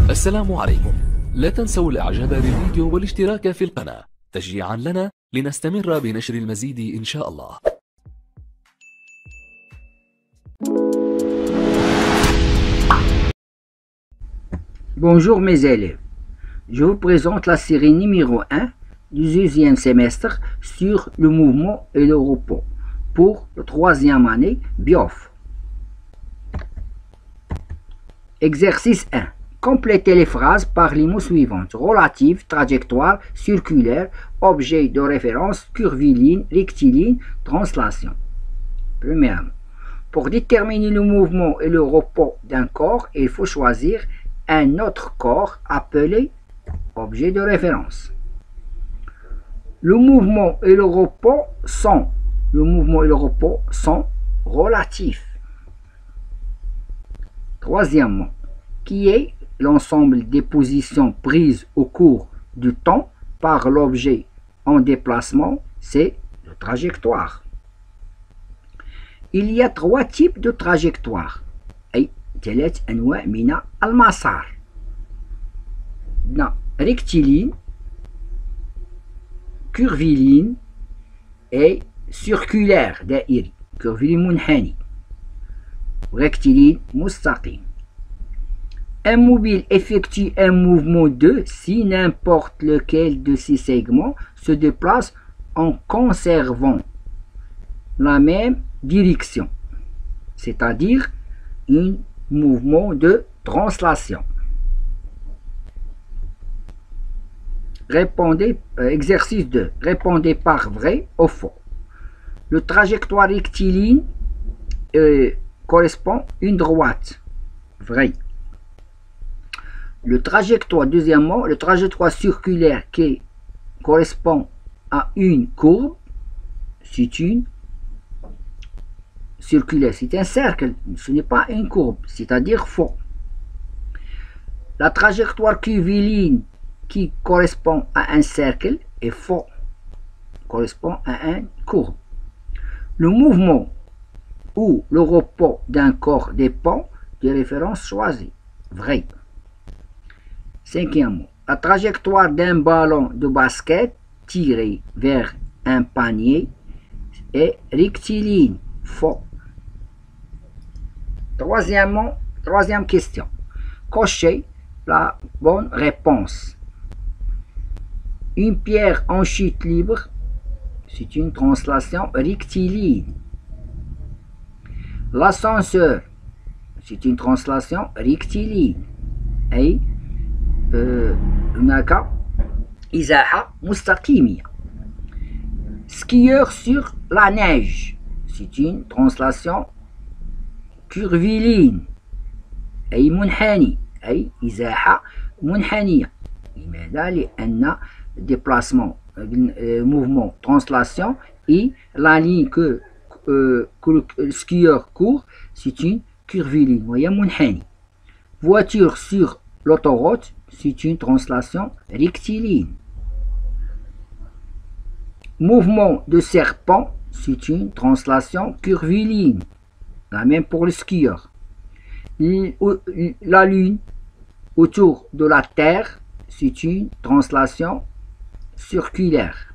السلام عليكم. لا تنسوا الاعجاب بالفيديو والاشتراك في القناة تشجيعا لنا لنستمر بنشر المزيد إن شاء الله. Bonjour mes élèves, je vous présente la série numéro 1 du deuxième semestre sur le mouvement et le repos pour la troisième année BIOF. Exercice 1. Complétez les phrases par les mots suivants: relative, trajectoire, circulaire, objet de référence, curviligne, rectiligne, translation. Premièrement, pour déterminer le mouvement et le repos d'un corps, il faut choisir un autre corps appelé objet de référence. Le mouvement et le repos sont relatifs. Troisièmement, qui est l'ensemble des positions prises au cours du temps par l'objet en déplacement, c'est la trajectoire. Il y a trois types de trajectoires. ثلاث أنواع من المسار. rectiligne, curviligne et circulaire دائري. curviligne منحني. rectiligne مستقيم. Un mobile effectue un mouvement de si n'importe lequel de ces segments se déplace en conservant la même direction, c'est-à-dire un mouvement de translation. Répondez, exercice 2. Répondez par vrai ou faux. Le trajectoire rectiligne correspond à une droite. Vrai. Deuxièmement, le trajectoire circulaire qui correspond à une courbe, c'est une circulaire, c'est un cercle, ce n'est pas une courbe, c'est-à-dire faux. La trajectoire curviligne qui correspond à un cercle est faux, correspond à une courbe. Le mouvement ou le repos d'un corps dépend des références choisies. Vrai. Cinquièmement, la trajectoire d'un ballon de basket tiré vers un panier est rectiligne. Faux. Troisième question. Cochez la bonne réponse. Une pierre en chute libre, c'est une translation rectiligne. L'ascenseur, c'est une translation rectiligne. Et هناك إزاحة مستقيمية. Skieur sur la neige, c'est une translation curviligne. أي منحني، أي إزاحة منحنية. لماذا؟ لأن déplacement mouvement translation et la ligne que le skieur court, c'est une curviligne وهي منحني. Voiture sur l'autoroute, c'est une translation rectiligne. Mouvement de serpent, c'est une translation curviligne. La même pour le skieur. La lune autour de la Terre, c'est une translation circulaire.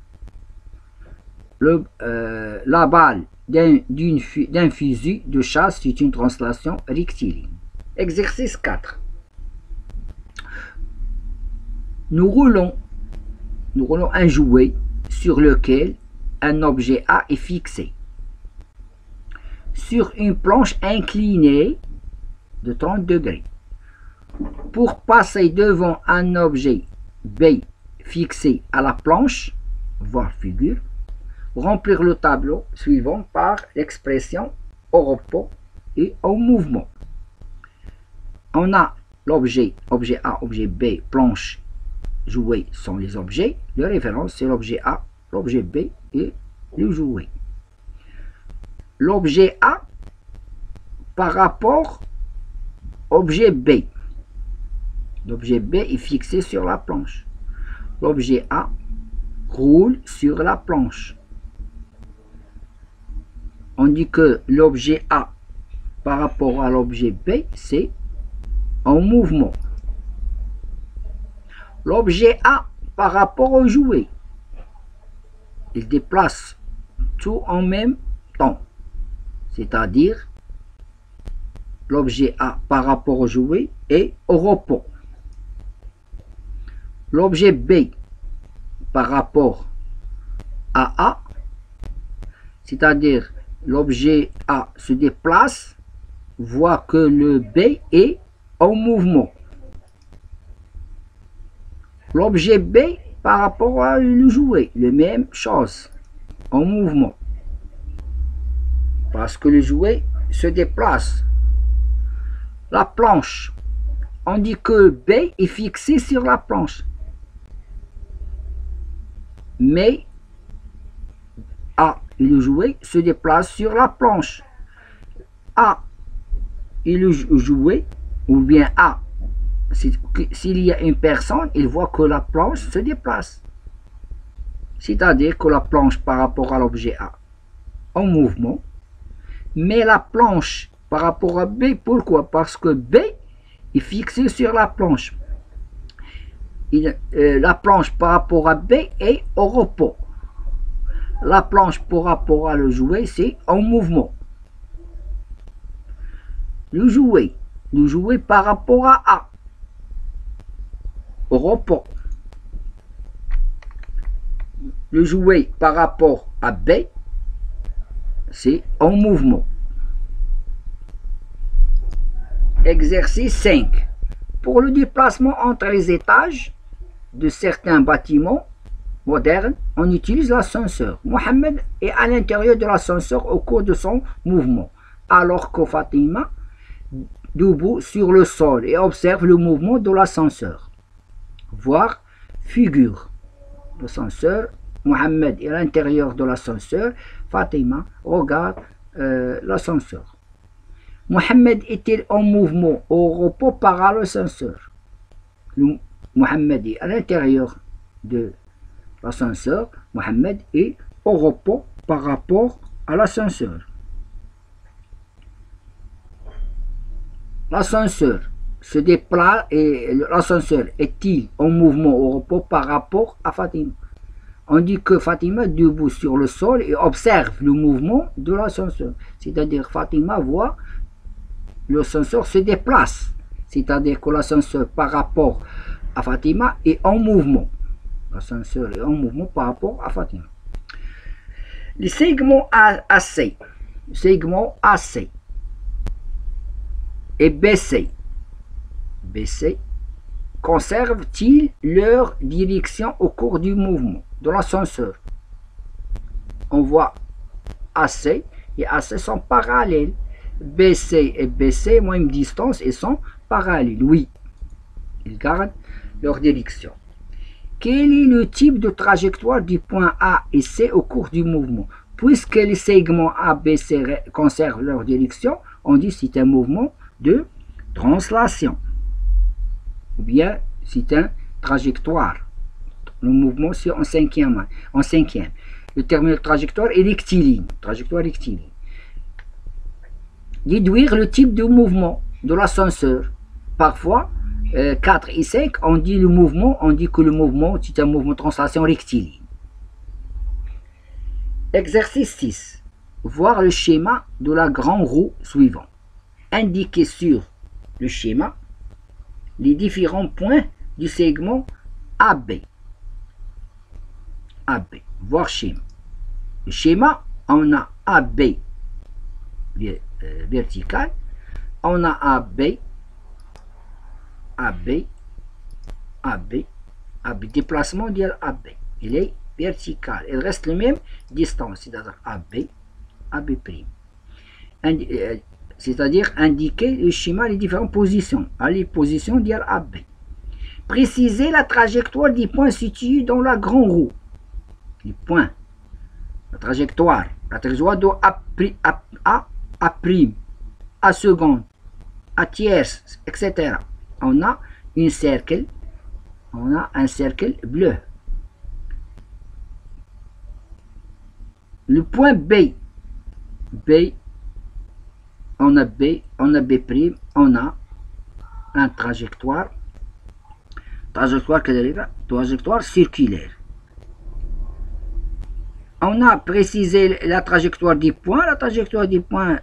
La balle d'un fusil de chasse, c'est une translation rectiligne. Exercice 4. Nous roulons un jouet sur lequel un objet A est fixé sur une planche inclinée de 30 degrés. Pour passer devant un objet B fixé à la planche, voir figure, remplir le tableau suivant par l'expression au repos et au mouvement. On a l'objet A, objet B, planche, jouet sont les objets. De référence, c'est l'objet A, l'objet B et le jouet. L'objet A par rapport au objet B. L'objet B est fixé sur la planche. L'objet A roule sur la planche. On dit que l'objet A par rapport à l'objet B, c'est en mouvement. l'objet A par rapport au jouet. Il déplace tout en même temps. C'est-à-dire, l'objet A par rapport au jouet est au repos. L'objet B par rapport à A, c'est-à-dire l'objet A se déplace, voit que le B est en mouvement. L'objet B par rapport à le jouet, la même chose, en mouvement. Parce que le jouet se déplace. La planche, on dit que B est fixé sur la planche. Mais A et le jouet se déplacent sur la planche. A et le jouet, ou bien A, s'il y a une personne, il voit que la planche se déplace. C'est-à-dire que la planche par rapport à l'objet A en mouvement, mais la planche par rapport à B, pourquoi? Parce que B est fixé sur la planche. La planche par rapport à B est au repos. La planche par rapport à le jouet, c'est en mouvement. Le jouet par rapport à A, au repos. Le jouet par rapport à B, c'est en mouvement. Exercice 5. Pour le déplacement entre les étages de certains bâtiments modernes, on utilise l'ascenseur. Mohamed est à l'intérieur de l'ascenseur au cours de son mouvement, alors que Fatima debout sur le sol et observe le mouvement de l'ascenseur. Voir figure. L'ascenseur, Mohamed est à l'intérieur de l'ascenseur, Fatima regarde l'ascenseur. Mohamed est-il en mouvement au repos par l'ascenseur? Mohamed est à l'intérieur de l'ascenseur, Mohamed est au repos par rapport à l'ascenseur. L'ascenseur se déplace et l'ascenseur est-il en mouvement au repos par rapport à Fatima? On dit que Fatima est debout sur le sol et observe le mouvement de l'ascenseur. C'est-à-dire Fatima voit l'ascenseur se déplace. C'est-à-dire que l'ascenseur par rapport à Fatima est en mouvement. L'ascenseur est en mouvement par rapport à Fatima. Les segments AC et BC conservent-ils leur direction au cours du mouvement de l'ascenseur? On voit AC et AC sont parallèles. BC et BC, même distance, et sont parallèles. Oui, ils gardent leur direction. Quel est le type de trajectoire du point A et C au cours du mouvement? Puisque les segments A, B, C conservent leur direction, on dit que c'est un mouvement de translation. Ou bien c'est un trajectoire. Le mouvement c'est en cinquième. Le terme de trajectoire est rectiligne. Trajectoire rectiligne. Déduire le type de mouvement de l'ascenseur. Parfois, 4 et 5, on dit que le mouvement c'est un mouvement de translation rectiligne. Exercice 6. Voir le schéma de la grande roue suivant. Indiquer sur le schéma les différents points du segment AB. Voir schéma. Le schéma, on a AB vertical, on a AB, déplacement de AB. Il est vertical. Il reste la même distance, c'est-à-dire AB'. C'est-à-dire indiquer le schéma les différentes positions. Les positions de AB. Préciser la trajectoire des points situés dans la grande roue. Les points. La trajectoire de A', A seconde, A tierce, etc. On a un cercle bleu. Le point B, on a B', on a une trajectoire trajectoire كذلك trajectoire circulaire. On a précisé la trajectoire du point. La trajectoire du point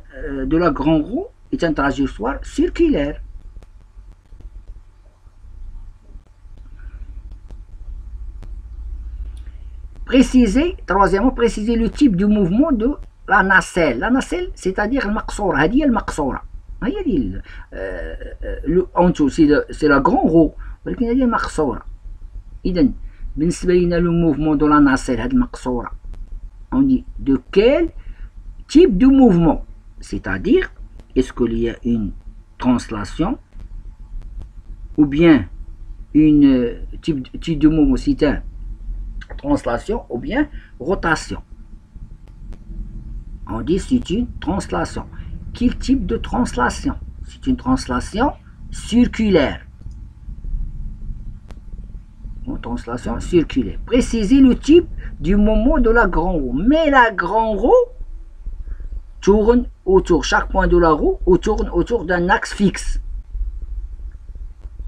de la grande roue est une trajectoire circulaire. Préciser, troisièmement, préciser le type de mouvement de la nacelle. La nacelle, c'est-à-dire le maqsoura. هذه المقصورة. هي en dessous, c'est la grande roue. ولكن هذه المقصورة. إذا بالنسبة لنا le mouvement de la nacelle هذه المقصورة. On dit de quel type de mouvement, c'est-à-dire est-ce qu'il y a une translation ou bien une type de mouvement, c'est un translation ou bien rotation. On dit c'est une translation. Quel type de translation? C'est une translation circulaire. Une translation circulaire. Précisez le type du mouvement de la grande roue. Mais la grande roue tourne autour, chaque point de la roue tourne autour d'un axe fixe.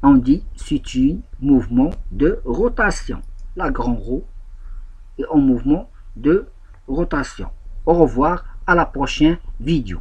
On dit c'est un mouvement de rotation. La grande roue est en mouvement de rotation. Au revoir, à la prochaine vidéo.